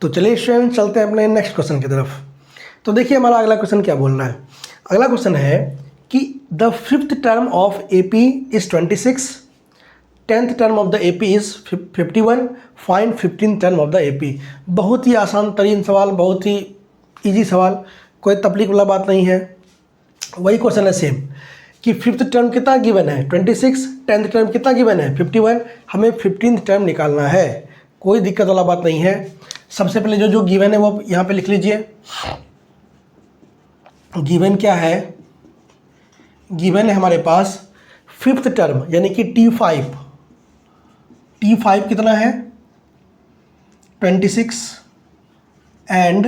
तो चलिए स्टूडेंट चलते हैं अपने नेक्स्ट क्वेश्चन की तरफ। तो देखिए हमारा अगला क्वेश्चन क्या बोल रहा है। अगला क्वेश्चन है कि the 5th term of AP is 26, 10th term of the AP is 51, find 15th term of the AP। बहुत ही आसान तरीन सवाल, बहुत ही ईजी सवाल, कोई तकलीफ वाला बात नहीं है। वही क्वेश्चन है सेम कि 5th टर्म कितना गिवन है 26, 10th टर्म कितना गिवन है 51, हमें 15th टर्म निकालना है। कोई दिक्कत वाला बात नहीं है। सबसे पहले जो गिवन है वो यहाँ पे लिख लीजिए। गिवन क्या है, गिवन है हमारे पास 5th टर्म यानी कि T5 कितना है 26 एंड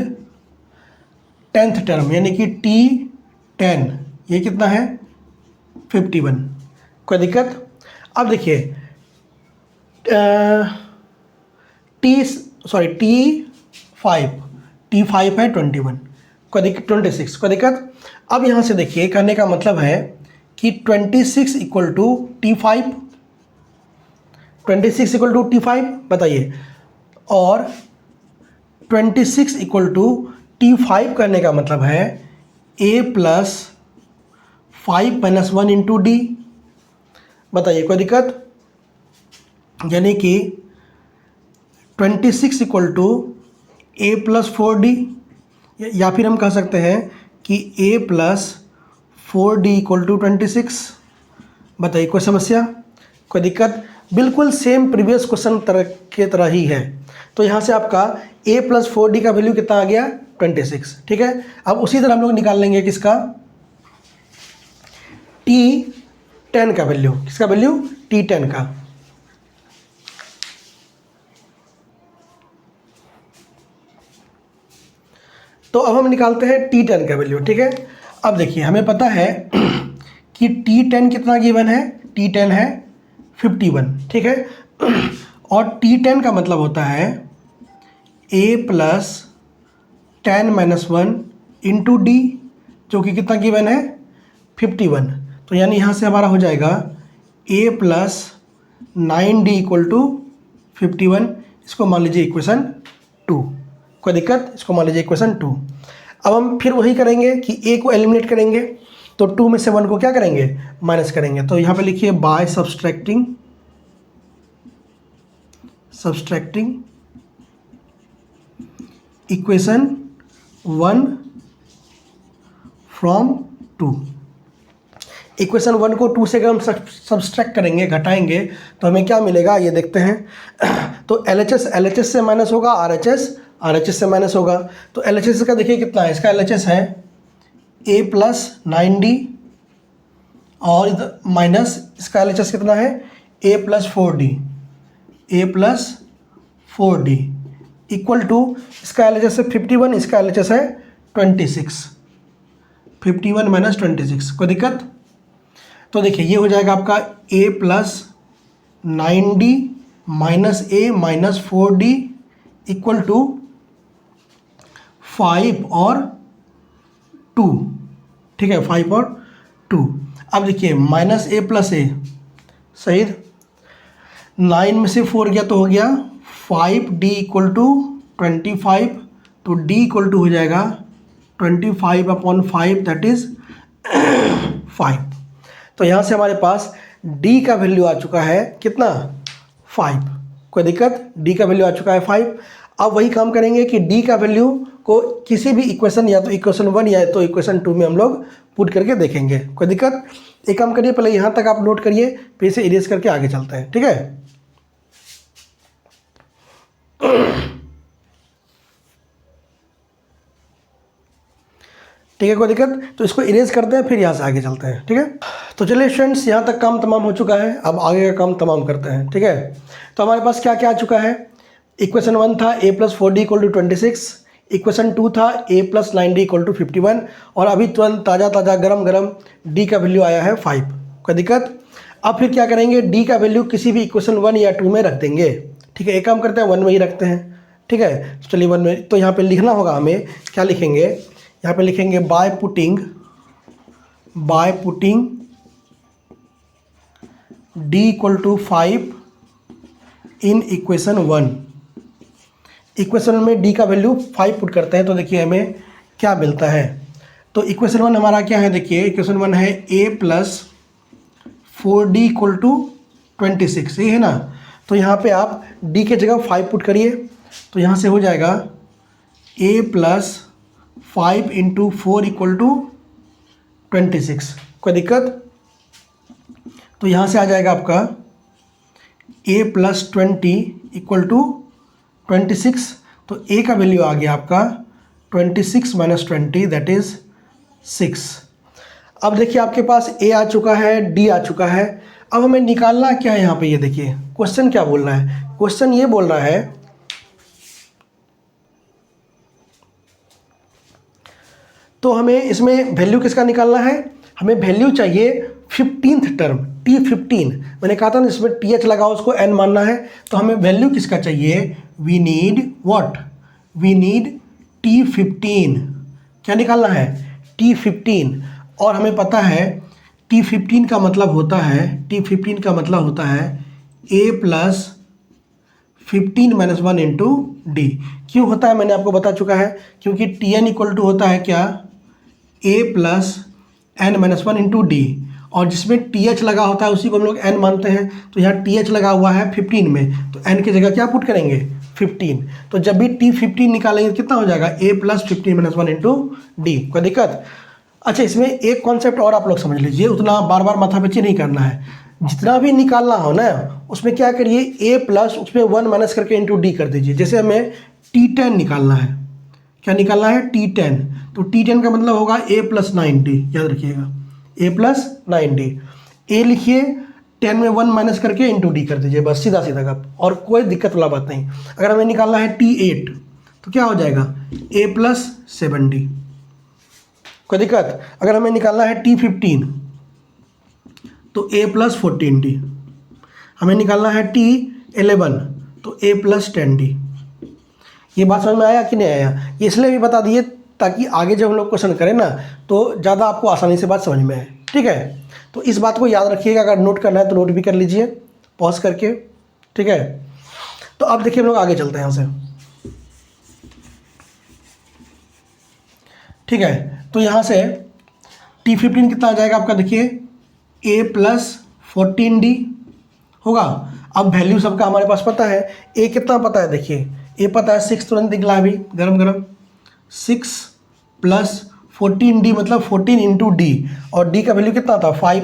10th टर्म यानी कि T10 ये कितना है 51। कोई दिक्कत। अब देखिए T5 है 21, कोई दिक्कत 26, कोई दिक्कत। अब यहाँ से देखिए कहने का मतलब है कि 26 equal to T5, 26 equal to T5 बताइए, और 26 इक्वल टू T5 करने का मतलब है A plus 5 minus 1 into D. बताइए कोई दिक्कत। यानी कि 26 equal to A plus 4D, या फिर हम कह सकते हैं कि A plus 4D equal to 26। बताइए कोई समस्या, कोई दिक्कत। बिल्कुल सेम प्रीवियस क्वेश्चन के तरह ही है। तो यहाँ से आपका A प्लस 4D का वैल्यू कितना आ गया 26, ठीक है। अब उसी तरह हम लोग निकाल लेंगे किसका, T10 का वैल्यू। किसका वैल्यू, T10 का। तो अब हम निकालते हैं T10 का वैल्यू, ठीक है। अब देखिए हमें पता है कि T10 कितना गिवन है, T10 है 51, ठीक है। और T10 का मतलब होता है A plus 10 minus 1 into D, जो कि कितना गिवन है 51। तो यानी यहाँ से हमारा हो जाएगा A plus 9D equal to 51। इसको मान लीजिए इक्वेशन 2। कोई दिक्कत, इसको मान लीजिए इक्वेशन 2। अब हम फिर वही करेंगे कि A को एलिमिनेट करेंगे, तो 2 में से 1 को क्या करेंगे, माइनस करेंगे। तो यहाँ पे लिखिए by subtracting equation 1 from 2। Equation 1 को 2 से हम सब्सट्रैक्ट करेंगे, घटाएंगे, तो हमें क्या मिलेगा ये देखते हैं। तो LHS से माइनस होगा, RHS से माइनस होगा। तो LHS का देखिए कितना है, इसका LHS है A प्लस 9D, और माइनस इसका LHS कितना है A plus 4D equal to इसका LHS है 51, इसका LHS है 26, 51 माइनस 26। कोई दिक्कत। तो देखिए ये हो जाएगा आपका A plus 9D minus A minus 4D equal to 5 और 2, ठीक है, 5 और 2। अब देखिए माइनस A प्लस A, सही, 9 में से 4 गया तो हो गया 5D इक्वल टू 25। तो D इक्वल टू हो जाएगा 25/5, दैट इज़ 5। तो यहाँ से हमारे पास D का वैल्यू आ चुका है कितना 5। कोई दिक्कत, D का वैल्यू आ चुका है 5। अब वही काम करेंगे कि D का वैल्यू को किसी भी इक्वेशन, या तो इक्वेशन 1 या तो इक्वेशन 2 में हम लोग पुट करके देखेंगे। कोई दिक्कत। एक काम करिए, पहले यहाँ तक आप नोट करिए, फिर इसे इरेज करके आगे चलते हैं, ठीक है। ठीक है, कोई दिक्कत। तो इसको इरेज करते हैं, फिर यहाँ से आगे चलते हैं, ठीक है। तो चलिए स्टूडेंट्स, यहाँ तक काम तमाम हो चुका है, अब आगे का काम तमाम करते हैं, ठीक है। तो हमारे पास क्या क्या आ चुका है। इक्वेशन 1 था A plus 4D equal to 26, equation 2 था A plus 9D equal to 51, और अभी तुरंत ताज़ा गरम D का वैल्यू आया है 5। कोई दिक्कत। अब फिर क्या करेंगे, D का वैल्यू किसी भी इक्वेशन 1 या 2 में रख देंगे, ठीक है। एक काम करते हैं 1 में ही रखते हैं, ठीक है। चलिए 1 में, तो यहाँ पे लिखना होगा हमें, क्या लिखेंगे, यहाँ पे लिखेंगे by putting D equal to 5 in equation 1। Equation में डी का वैल्यू 5 पुट करते हैं तो देखिए हमें क्या मिलता है। तो इक्वेशन 1 हमारा क्या है, देखिए इक्वेशन 1 है a plus 4d equal to 26, ये है ना। तो यहाँ पे आप d के जगह 5 पुट करिए, तो यहाँ से हो जाएगा a plus 5 into 4 equal to 26। कोई दिक्कत? तो यहाँ से आ जाएगा आपका a प्लस 20 इक्वल टू 26। तो a का वैल्यू आ गया आपका 26 माइनस 20 दैट इज़ 6। अब देखिए आपके पास a आ चुका है, d आ चुका है। अब हमें निकालना क्या है यहाँ पे, ये देखिए क्वेश्चन क्या बोल रहा है। क्वेश्चन ये बोल रहा है तो हमें इसमें वैल्यू किसका निकालना है, हमें वैल्यू चाहिए 15th टर्म T15। मैंने कहा था ना इसमें TH लगाओ, उसको n मानना है। तो हमें वैल्यू किसका चाहिए, we need what, we need T15। क्या निकालना है, T15। और हमें पता है T15 का मतलब होता है, T15 का मतलब होता है a plus 15 minus 1 into D. क्यों होता है मैंने आपको बता चुका है, क्योंकि Tn इक्वल टू होता है क्या, a plus n minus 1 into D, और जिसमें TH लगा होता है उसी को हम लोग n मानते हैं। तो यहाँ TH लगा हुआ है 15 में, तो n की जगह क्या पुट करेंगे, 15। तो जब भी T15 निकालेंगे कितना हो जाएगा, a plus 15 minus 1 into D. कोई दिक्कत? अच्छा, इसमें एक कॉन्सेप्ट और आप लोग समझ लीजिए, उतना बार बार माथापच्ची नहीं करना है। जितना भी निकालना हो ना उसमें क्या करिए, a प्लस उसमें 1 माइनस करके इंटू डी कर दीजिए। जैसे हमें T10 निकालना है, क्या निकालना है, T10। तो T10 का मतलब होगा a प्लस 90, याद रखिएगा a प्लस 90। a लिखिए, 10 में 1 माइनस करके इंटू डी कर दीजिए, बस सीधा सीधा का, और कोई दिक्कत वाला बात नहीं। अगर हमें निकालना है T8 तो क्या हो जाएगा, a प्लस 70। कोई दिक्कत? अगर हमें निकालना है T15 तो a प्लस 14d। हमें निकालना है T11 तो a प्लस 10d। ये बात समझ में आया कि नहीं आया? ये इसलिए भी बता दिए ताकि आगे जब हम लोग क्वेश्चन करें ना तो ज़्यादा आपको आसानी से बात समझ में आए, ठीक है। तो इस बात को याद रखिएगा, अगर नोट करना है तो नोट भी कर लीजिए पॉज करके, ठीक है। तो अब देखिए हम लोग आगे चलते हैं यहाँ से, ठीक है। तो यहाँ से T15 कितना आ जाएगा आपका, देखिए a प्लस 14d होगा। अब वैल्यू सबका हमारे पास पता है, a कितना पता है, देखिए a पता है 6, तुरंत निकला अभी गरम गरम, 6 प्लस 14d मतलब 14 इंटू डी, और d का वैल्यू कितना था, 5।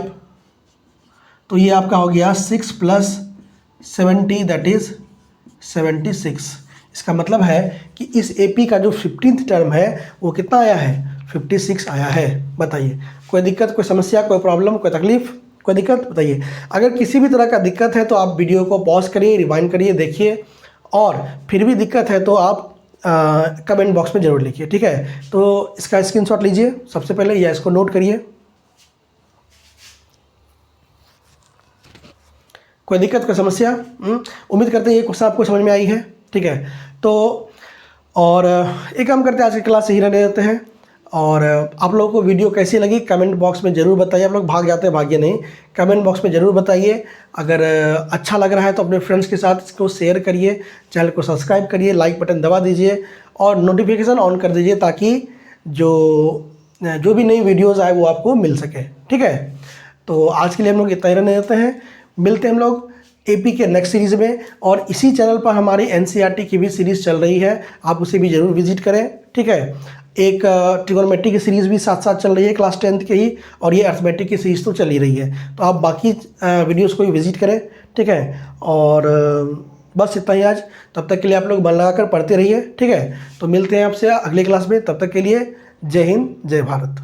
तो ये आपका हो गया 6 प्लस 70 दैट इज़ 76। इसका मतलब है कि इस AP का जो 15th टर्म है वो कितना आया है, 56 आया है। बताइए कोई दिक्कत, कोई समस्या, कोई प्रॉब्लम, कोई तकलीफ, कोई दिक्कत बताइए। अगर किसी भी तरह का दिक्कत है तो आप वीडियो को पॉज करिए, रिवाइंड करिए, देखिए, और फिर भी दिक्कत है तो आप कमेंट बॉक्स में ज़रूर लिखिए, ठीक है। तो इसका स्क्रीनशॉट लीजिए सबसे पहले, या इसको नोट करिए। कोई दिक्कत, कोई समस्या? उम्मीद करते हैं ये क्वेश्चन आपको समझ में आई है, ठीक है। तो और एक काम करते हैं, आज की क्लास यही रहने देते हैं। और आप लोगों को वीडियो कैसी लगी कमेंट बॉक्स में ज़रूर बताइए। आप लोग भाग जाते हैं, भाग्य नहीं, कमेंट बॉक्स में ज़रूर बताइए। अगर अच्छा लग रहा है तो अपने फ्रेंड्स के साथ इसको शेयर करिए, चैनल को सब्सक्राइब करिए, लाइक बटन दबा दीजिए और नोटिफिकेशन ऑन कर दीजिए ताकि जो भी नई वीडियोज़ आए वो आपको मिल सके, ठीक है। तो आज के लिए हम लोग इतना ही रहने देते हैं, मिलते हैं हम लोग AP के नेक्स्ट सीरीज़ में। और इसी चैनल पर हमारी NCERT की भी सीरीज़ चल रही है, आप उसे भी ज़रूर विजिट करें, ठीक है। एक ट्रिगोनोमेट्री की सीरीज़ भी साथ साथ चल रही है क्लास 10th के ही, और ये अर्थमेटिक की सीरीज़ तो चल ही रही है। तो आप बाकी वीडियोस को भी विजिट करें, ठीक है। और बस इतना ही आज, तब तक के लिए आप लोग मन लगा कर पढ़ते रहिए, ठीक है। तो मिलते हैं आपसे अगले क्लास में, तब तक के लिए जय हिंद, जय भारत।